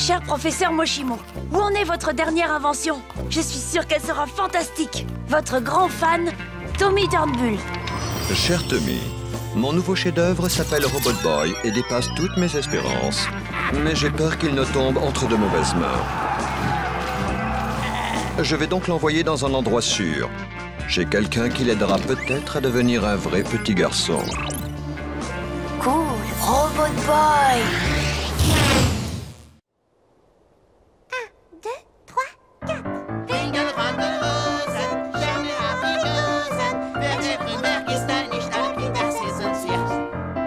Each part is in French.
Cher professeur Moshimo, où en est votre dernière invention? Je suis sûre qu'elle sera fantastique. Votre grand fan, Tommy Turnbull. Cher Tommy, mon nouveau chef-d'œuvre s'appelle Robot Boy et dépasse toutes mes espérances. Mais j'ai peur qu'il ne tombe entre de mauvaises mains. Je vais donc l'envoyer dans un endroit sûr, chez quelqu'un qui l'aidera peut-être à devenir un vrai petit garçon. Cool, Robot Boy. 2, 3, 4. Winkel, Wandel, Rosen, Sterne, Aprikosen, wer der Grünberg ist, da nicht alle Kinder, sie sind süß.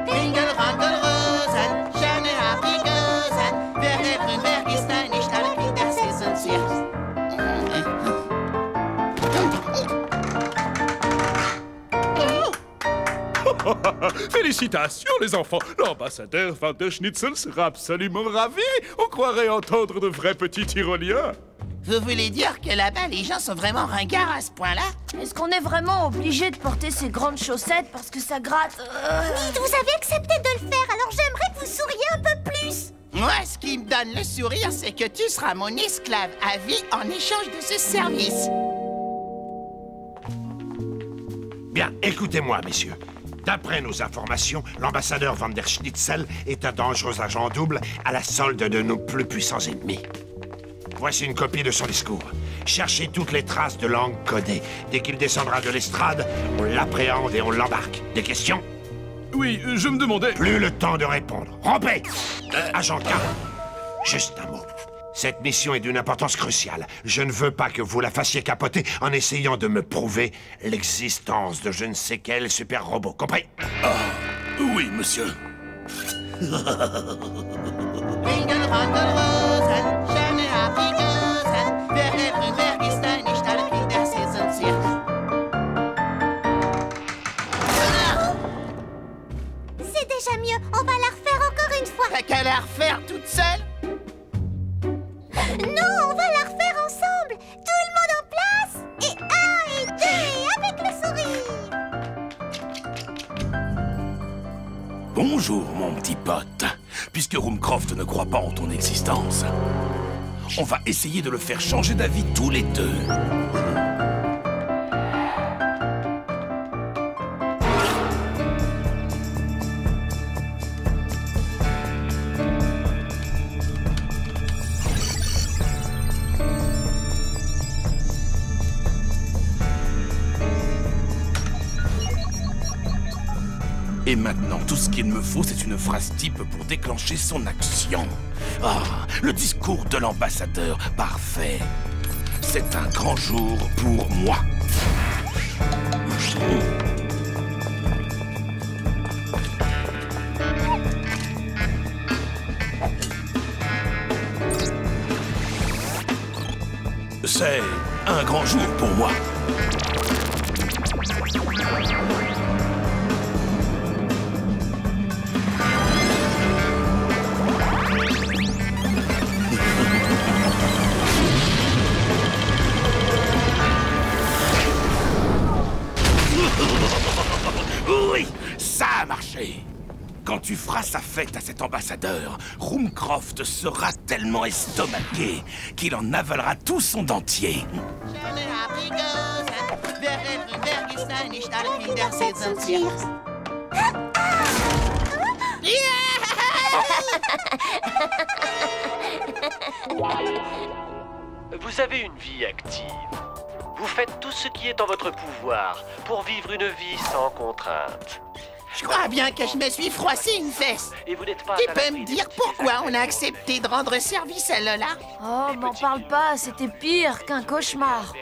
Winkel, Wandel, Rosen, Sterne, Aprikosen, wer der Grünberg ist, da nicht alle Kinder, sie sind süß. Félicitations, les enfants! L'ambassadeur Van der Schnitzel sera absolument ravi! On croirait entendre de vrais petits tyroliens! Vous voulez dire que là-bas, les gens sont vraiment ringards à ce point-là? Est-ce qu'on est vraiment obligé de porter ces grandes chaussettes parce que ça gratte? Dites, vous avez accepté de le faire, alors j'aimerais que vous souriez un peu plus. Moi, ce qui me donne le sourire, c'est que tu seras mon esclave à vie en échange de ce service. Bien, écoutez-moi, messieurs. D'après nos informations, l'ambassadeur Van der Schnitzel est un dangereux agent double à la solde de nos plus puissants ennemis. Voici une copie de son discours. Cherchez toutes les traces de langue codée. Dès qu'il descendra de l'estrade, on l'appréhende et on l'embarque. Des questions? Oui, je me demandais... Plus le temps de répondre. Rompez! Agent K, juste un mot. Cette mission est d'une importance cruciale. Je ne veux pas que vous la fassiez capoter en essayant de me prouver l'existence de je ne sais quel super robot. Compris? Oui, monsieur. Winkel, Wandel, Rosen, Sterne, Aprikosen, wer der Grünberg ist, da nicht alle Kinder, sie sind süß. C'est déjà mieux, on va la refaire encore une fois. T'as qu'à la refaire toute seule? Non, on va la refaire ensemble. Tout le monde en place. Et 1 et 2 et avec le sourire. Bonjour, mon petit pote. Puisque Roomcroft ne croit pas en ton existence, on va essayer de le faire changer d'avis tous les deux. Et maintenant, tout ce qu'il me faut, c'est une phrase type pour déclencher son action. Ah, le discours de l'ambassadeur, parfait. C'est un grand jour pour moi. C'est un grand jour pour moi. Oui, ça a marché. Quand tu feras sa fête à cet ambassadeur, Roomcroft sera tellement estomaqué qu'il en avalera tout son dentier. Sterne, Aprikosen, wer der Grünberg ist, da nicht alle Kinder, sie sind süß. Vous avez une vie active. Vous faites tout ce qui est en votre pouvoir pour vivre une vie sans contrainte. Je crois bien que je me suis froissé une fesse. Et vous n'êtes pas Tu à peux l'abri me des dire pourquoi on a accepté de rendre service à Lola? Oh, m'en parle pas, c'était pire qu'un cauchemar.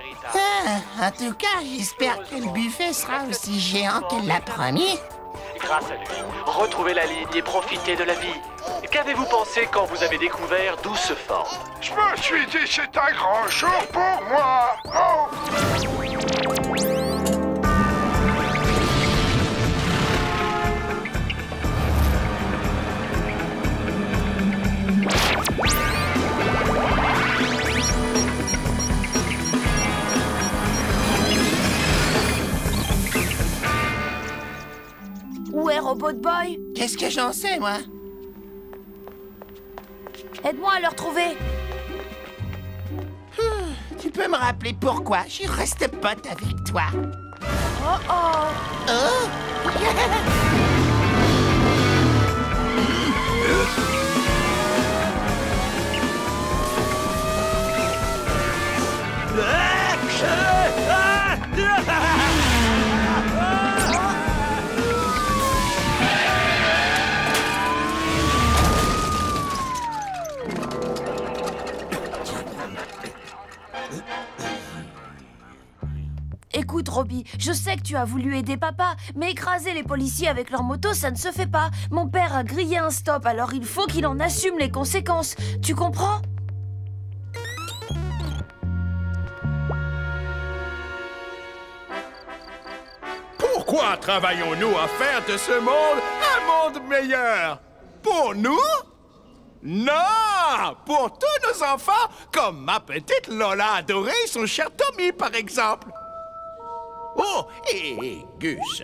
En tout cas, j'espère que le buffet sera aussi géant qu'elle l'a promis. Grâce à lui, retrouvez la ligne et profitez de la vie. Qu'avez-vous pensé quand vous avez découvert d'où se forme? Je me suis dit c'est un grand jour pour moi. Oh. Où est Robot Boy? Qu'est-ce que j'en sais, moi? Aide-moi à le retrouver. Tu peux me rappeler pourquoi je reste pote avec toi? Oh oh. Oh! Écoute, Robbie, je sais que tu as voulu aider papa, mais écraser les policiers avec leur moto, ça ne se fait pas. Mon père a grillé un stop, alors il faut qu'il en assume les conséquences. Tu comprends? Pourquoi travaillons-nous à faire de ce monde un monde meilleur? Pour nous? Non! Pour tous nos enfants, comme ma petite Lola adorée et son cher Tommy, par exemple. Oh, et Gus.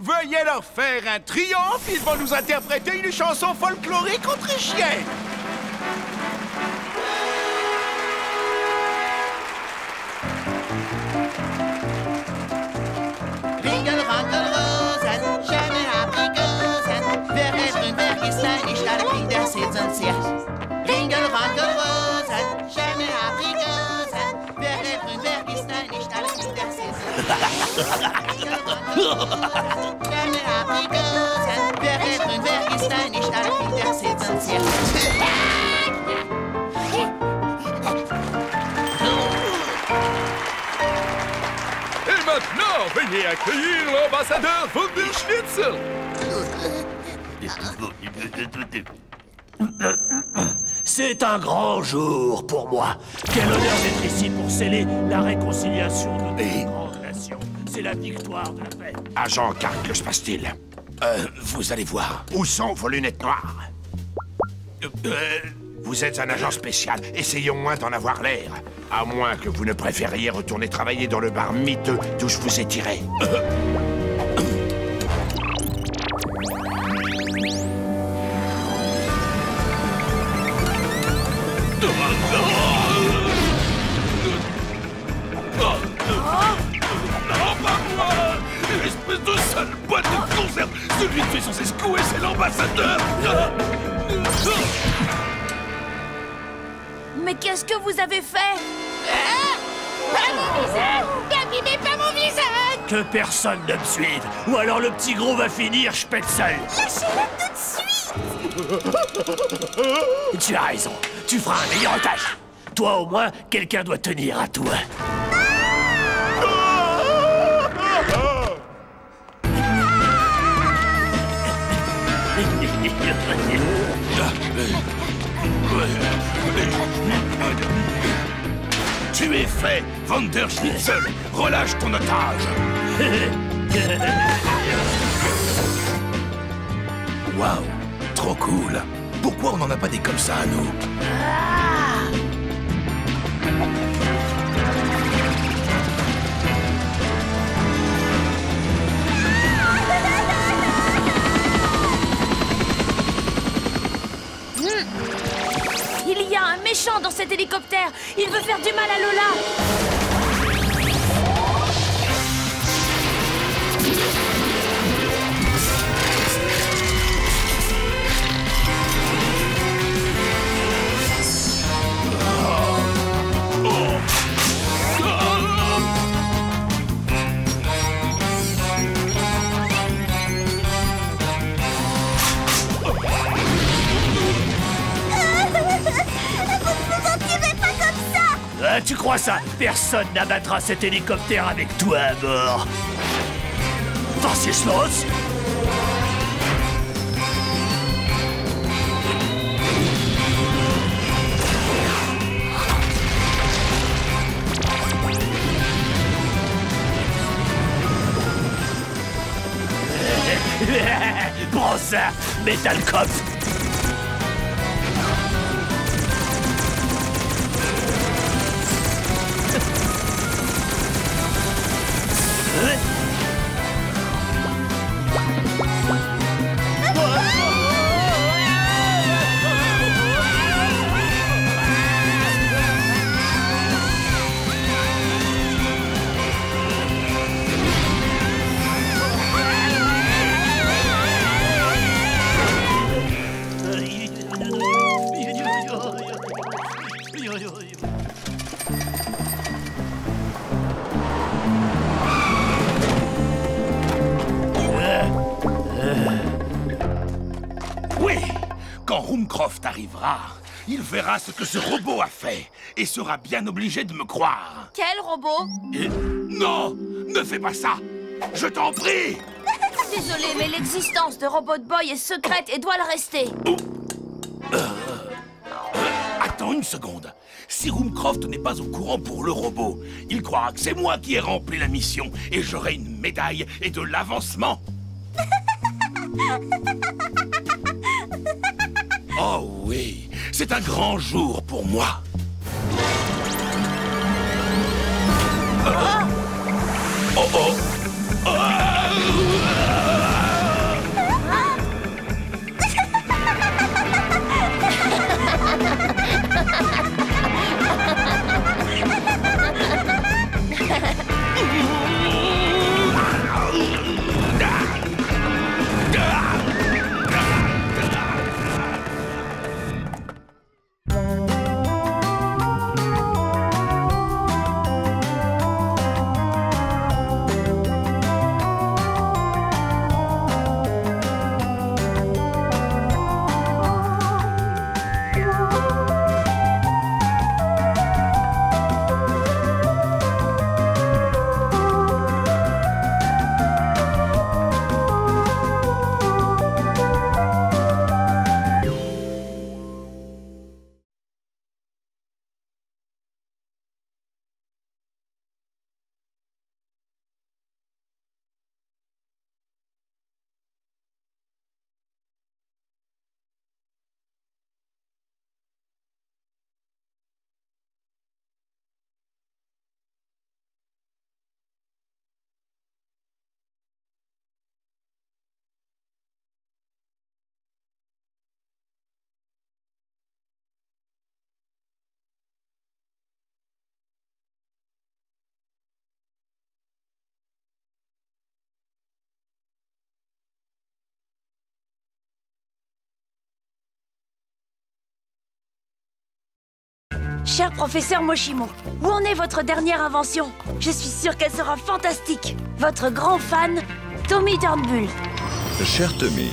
Veuillez leur faire un triomphe, ils vont nous interpréter une chanson folklorique autrichienne. Ringel, Rangel, Rosen, schöne Aprikosen, wer ist nicht alle Kinder sitzen sich. Ringel, Rangel, Rosen, schöne Aprikosen, wer ist nicht alle Kinder sitzen sich. Ringel, Rangel, Rosen, schöne Aprikosen, wer ist nicht alle Kinder sitzen sich. Et maintenant, veuillez accueillir l'ambassadeur von der Schnitzel. C'est un grand jour pour moi. Quel honneur d'être ici pour sceller la réconciliation de deux grandes nations. C'est la victoire de la paix. Agent Karl, que se passe-t-il? Vous allez voir. Où sont vos lunettes noires? Vous êtes un agent spécial. Essayez au moins d'en avoir l'air. À moins que vous ne préfériez retourner travailler dans le bar miteux d'où je vous ai tiré. Non, pas moi! Espèce de sale boîte de conserve! Celui que tu es censé secouer, c'est l'ambassadeur! Mais qu'est-ce que vous avez fait? Pas mon visage! N'abîmez pas mon visage! Que personne ne me suive, ou alors le petit gros va finir, je pète seul. Lâchez-le tout de suite! Tu as raison, tu feras un meilleur otage. Toi au moins, quelqu'un doit tenir à toi. Tu es fait, Van der Schnitzel! Relâche ton otage! Waouh! Trop cool! Pourquoi on n'en a pas des comme ça à nous? Il y a un méchant dans cet hélicoptère. Il veut faire du mal à Lola. Tu crois ça? Personne n'abattra cet hélicoptère avec toi à bord. Was ist los? Prends ça, Metal Cop. arrivera, il verra ce que ce robot a fait et sera bien obligé de me croire. Quel robot? Et... Non, ne fais pas ça. Je t'en prie. Désolé, mais l'existence de Robot Boy est secrète et doit le rester. Attends une seconde. Si Roomcroft n'est pas au courant pour le robot, il croira que c'est moi qui ai rempli la mission et j'aurai une médaille et de l'avancement. Oh oui, c'est un grand jour pour moi. Oh oh. Cher professeur Moshimo, où en est votre dernière invention? Je suis sûre qu'elle sera fantastique. Votre grand fan, Tommy Turnbull. Cher Tommy,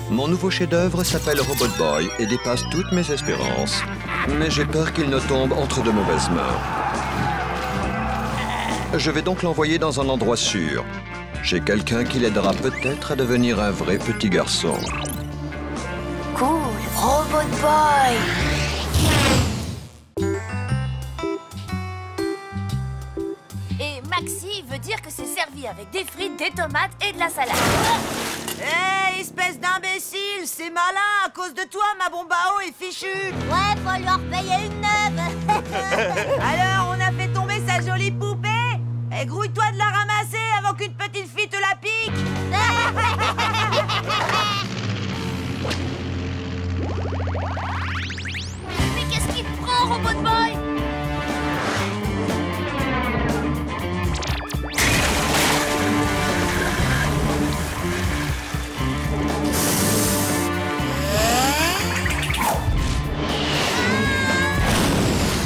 mon nouveau chef-d'œuvre s'appelle Robot Boy et dépasse toutes mes espérances. Mais j'ai peur qu'il ne tombe entre de mauvaises mains. Je vais donc l'envoyer dans un endroit sûr. Chez quelqu'un qui l'aidera peut-être à devenir un vrai petit garçon. Cool, Robot Boy. Et Maxi veut dire que c'est servi avec des frites, des tomates et de la salade. Hé, espèce d'imbécile, c'est malin, à cause de toi, ma bombe à eau est fichue. Ouais, faut leur payer une neuve. Alors, on a fait tomber sa jolie poupée. Et grouille-toi de la ramasser avant qu'une petite fille te la pique. Mais qu'est-ce qu'il te prend, Robot Boy?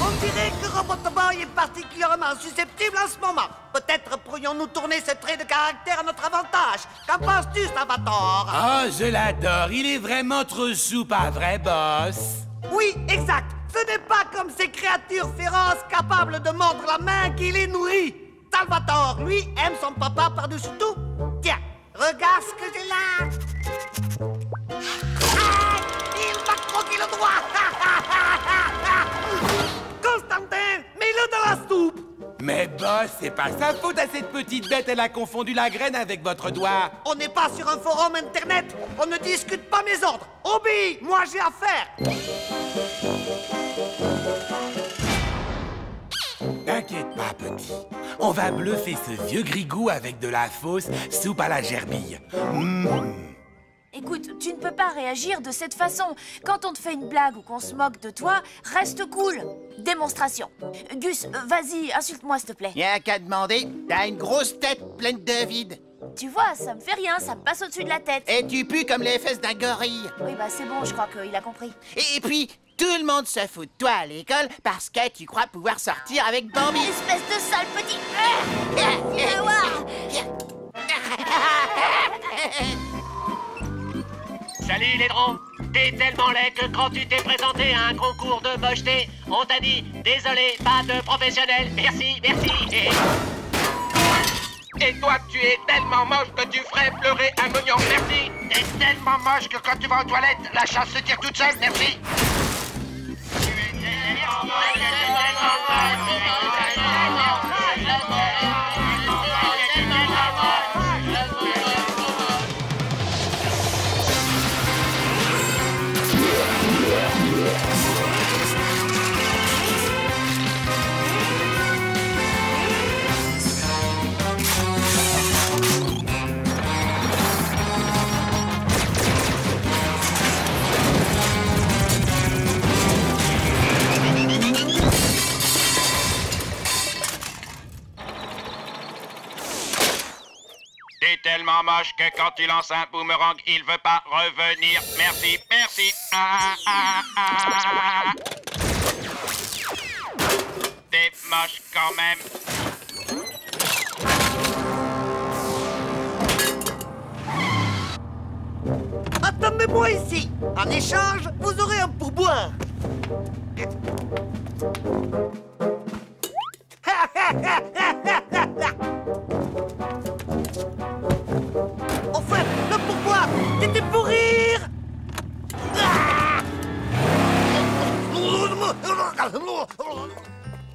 On dirait que Robot Boy est particulièrement susceptible en ce moment. Peut-être pourrions-nous tourner ce trait de caractère à notre avantage. Qu'en penses-tu, Salvatore? Oh, je l'adore. Il est vraiment trop souple, un vrai boss. Oui, exact. Ce n'est pas comme ces créatures féroces capables de mordre la main qui les nourrit. Salvatore, lui, aime son papa par-dessus tout. Tiens, regarde ce que j'ai là. Ah, il m'a croqué le doigt. Constantin, mets-le dans la soupe. Mais boss, c'est pas sa faute à cette petite bête. Elle a confondu la graine avec votre doigt. On n'est pas sur un forum internet. On ne discute pas mes ordres. Obéis, moi j'ai affaire. T'inquiète pas, petit. On va bluffer ce vieux grigou avec de la fausse soupe à la gerbille. Écoute, tu ne peux pas réagir de cette façon. Quand on te fait une blague ou qu'on se moque de toi, reste cool. Démonstration. Gus, vas-y, insulte-moi s'il te plaît. Y'a qu'à demander, t'as une grosse tête pleine de vide. Tu vois, ça me fait rien, ça me passe au-dessus de la tête. Et tu pues comme les fesses d'un gorille. Oui, bah c'est bon, je crois qu'il a compris. Et puis, tout le monde se fout de toi à l'école parce que tu crois pouvoir sortir avec Bambi. Espèce de sale petit... Salut les drôles! T'es tellement laid que quand tu t'es présenté à un concours de mocheté, on t'a dit « Désolé, pas de professionnel, merci, merci ». Et toi, tu es tellement moche que tu ferais pleurer un mognon, merci. T'es tellement moche que quand tu vas aux toilettes, la chasse se tire toute seule, merci. T'es tellement moche que quand tu lances un boomerang, il veut pas revenir. Merci, merci. T'es moche quand même. Attendez-moi ici. En échange, vous aurez un pourboire. Enfin, le pourboire, c'était pour rire.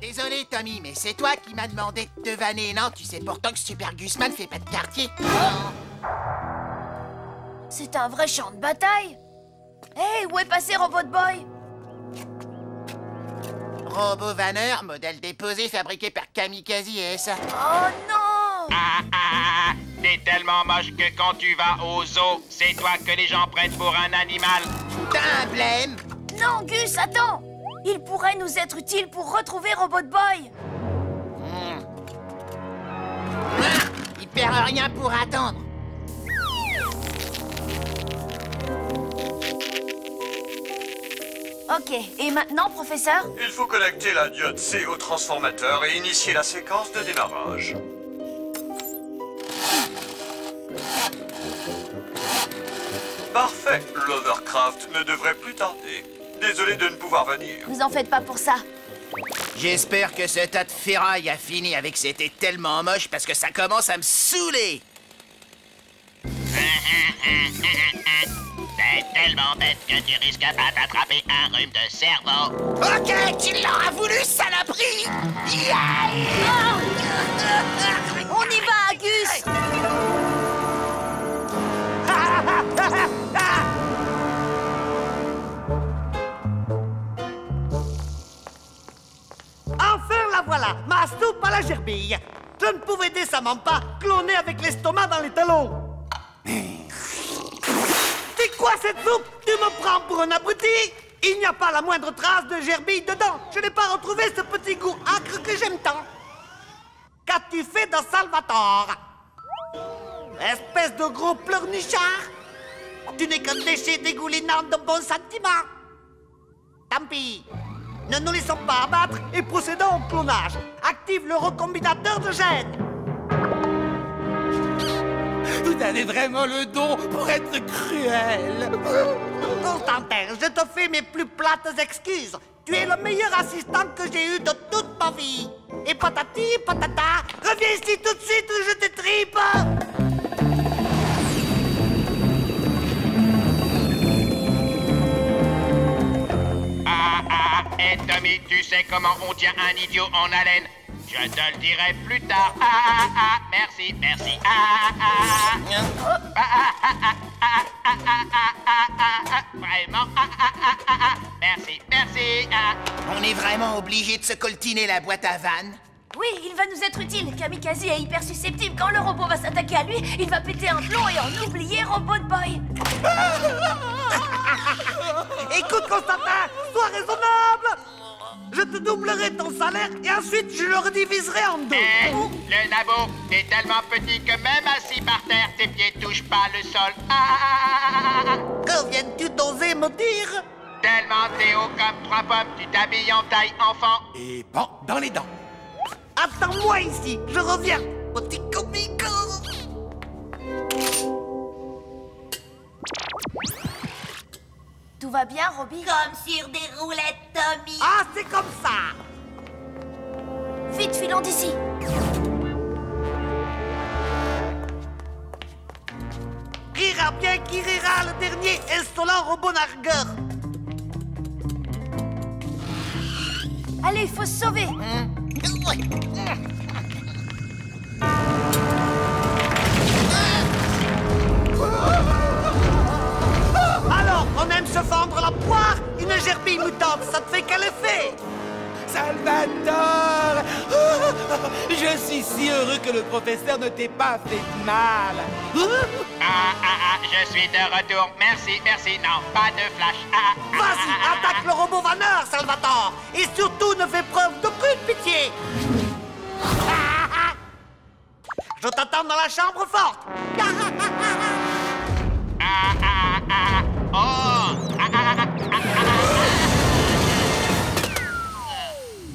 Désolé, Tommy, mais c'est toi qui m'as demandé de te vanner, non? Tu sais pourtant que Super Gusman fait pas de quartier. C'est un vrai champ de bataille. Hé, où est passé Robot Boy? Robot vanneur, modèle déposé, fabriqué par Kamikaze et ça. Oh non! T'es tellement moche que quand tu vas au zoo, c'est toi que les gens prennent pour un animal. T'as un blême? Non, Gus, attends! Il pourrait nous être utile pour retrouver Robot Boy. Il perd rien pour attendre. Ok, et maintenant, professeur? Il faut connecter la diode C au transformateur et initier la séquence de démarrage. Parfait, l'Overcraft ne devrait plus tarder. Désolé de ne pouvoir venir. Vous en faites pas pour ça. J'espère que ce tas de ferraille a fini avec c'était tellement moche parce que ça commence à me saouler. T'es tellement bête que tu risques pas d'attraper un rhume de cerveau. Ok, tu l'auras voulu, saloperie! On y va, Gus! Enfin, la voilà, ma soupe à la gerbille. Je ne pouvais décemment pas cloner avec l'estomac dans les talons. C'est quoi cette soupe? Tu me prends pour un abruti? Il n'y a pas la moindre trace de gerbille dedans. Je n'ai pas retrouvé ce petit goût acre que j'aime tant. Qu'as-tu fait de Salvatore? Espèce de gros pleurnichard. Tu n'es qu'un déchet dégoulinant de bons sentiments. Tant pis. Ne nous laissons pas abattre et procédons au clonage. Active le recombinateur de gènes. Vous avez vraiment le don pour être cruel. Constantin, je te fais mes plus plates excuses. Tu es le meilleur assistant que j'ai eu de toute ma vie. Et patati patata, reviens ici tout de suite ou je te tripe. Hey Tommy, tu sais comment on tient un idiot en haleine? Je te le dirai plus tard. Merci, merci. Vraiment. Merci, merci. On est vraiment obligé de se coltiner la boîte à vannes? Oui, il va nous être utile. Kamikaze est hyper susceptible. Quand le robot va s'attaquer à lui, il va péter un plomb et en oublier Robot Boy. Écoute, Constantin, sois raisonnable. Je te doublerai ton salaire et ensuite je le rediviserai en deux. Le nabo, t'es tellement petit que même assis par terre, tes pieds touchent pas le sol. Que viens-tu d'oser me dire? Tellement t'es haut comme 3 pommes, tu t'habilles en taille enfant. Et bon, dans les dents. Attends-moi ici, je reviens, petit comico. Tout va bien, Robbie? Comme sur des roulettes, Tommy. Ah, c'est comme ça. Vite, filons d'ici. Rira bien qui rira, le dernier insolent robot nargueur. Allez, faut se sauver. Alors, on aime se vendre la poire? Une gerbille mutante, ça te fait quel effet? Salvatore! Je suis si heureux que le professeur ne t'ait pas fait de mal. Je suis de retour. Merci, merci. Non, pas de flash. Vas-y, attaque le robot vanneur, Salvatore. Et surtout, ne fais preuve d'aucune pitié. Je t'attends dans la chambre forte.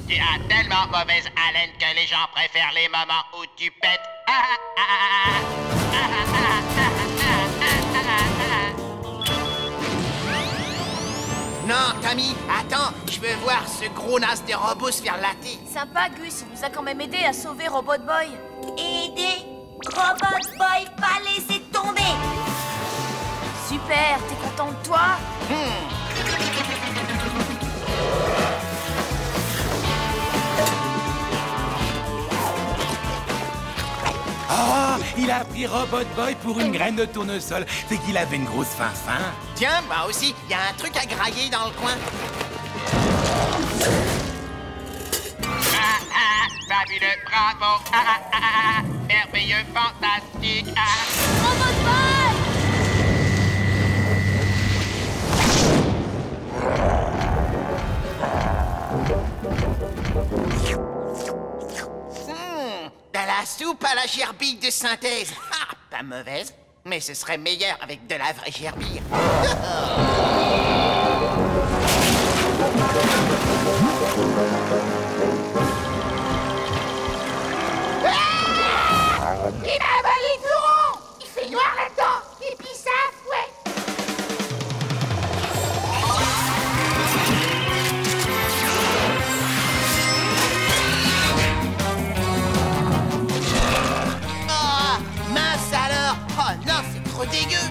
Tu as tellement mauvaise haleine que les gens préfèrent les moments où tu pètes. Non, Tommy, attends, je veux voir ce gros nas de robot se faire latter. Sympa, Gus, il nous a quand même aidé à sauver Robot Boy. Aider Robot Boy, pas laisser tomber. Super, t'es content de toi? Oh, il a pris Robot Boy pour une graine de tournesol. C'est qu'il avait une grosse faim. Tiens, moi aussi, il y a un truc à grailler dans le coin. Fabuleux, bravo. Merveilleux, fantastique. Robot Boy! De la soupe à la gerbille de synthèse. Ah, pas mauvaise, mais ce serait meilleur avec de la vraie gerbille. Il a avalé le bureau. Il fait noir là-dedans. Et puis ça, ouais. Ah, mince alors. Oh non, c'est trop dégueu.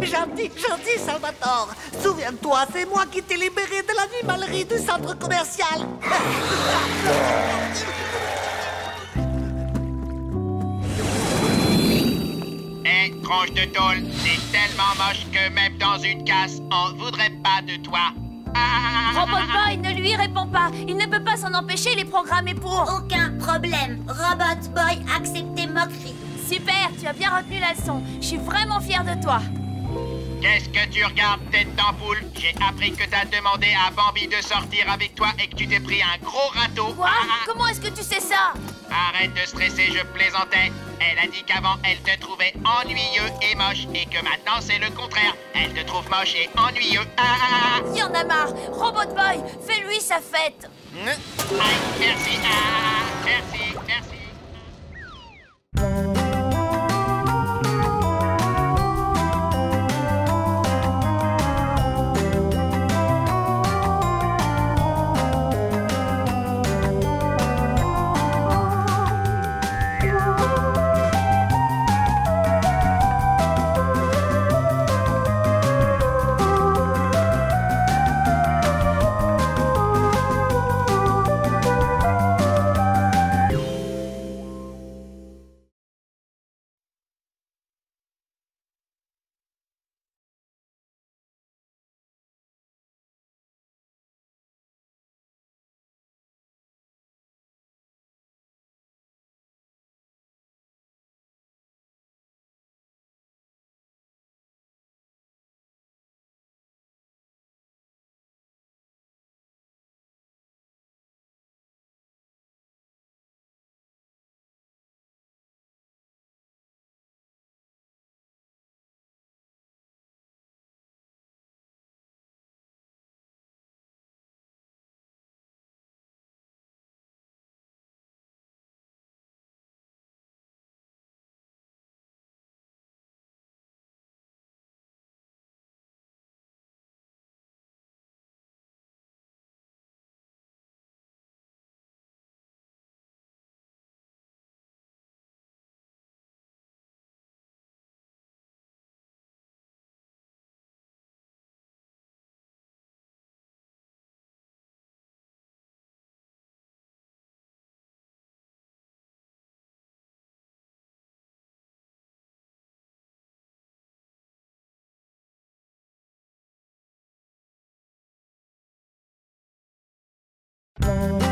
Gentil, Salvatore. Souviens-toi, c'est moi qui t'ai libéré de l'animalerie du centre commercial. Hé, tronche de tôle, c'est tellement moche que même dans une casse, on voudrait pas de toi. Robot Boy, ne lui réponds pas. Il ne peut pas s'en empêcher, il est programmé pour. Aucun problème. Robot Boy, acceptez moquerie. Super, tu as bien retenu la leçon. Je suis vraiment fière de toi. Qu'est-ce que tu regardes, tête d'ampoule? J'ai appris que t'as demandé à Bambi de sortir avec toi et que tu t'es pris un gros râteau. Quoi? Comment est-ce que tu sais ça? Arrête de stresser, je plaisantais. Elle a dit qu'avant, elle te trouvait ennuyeux et moche et que maintenant, c'est le contraire. Elle te trouve moche et ennuyeux. Il y en a marre. Robot Boy, fais-lui sa fête. Merci. Merci, merci. monde.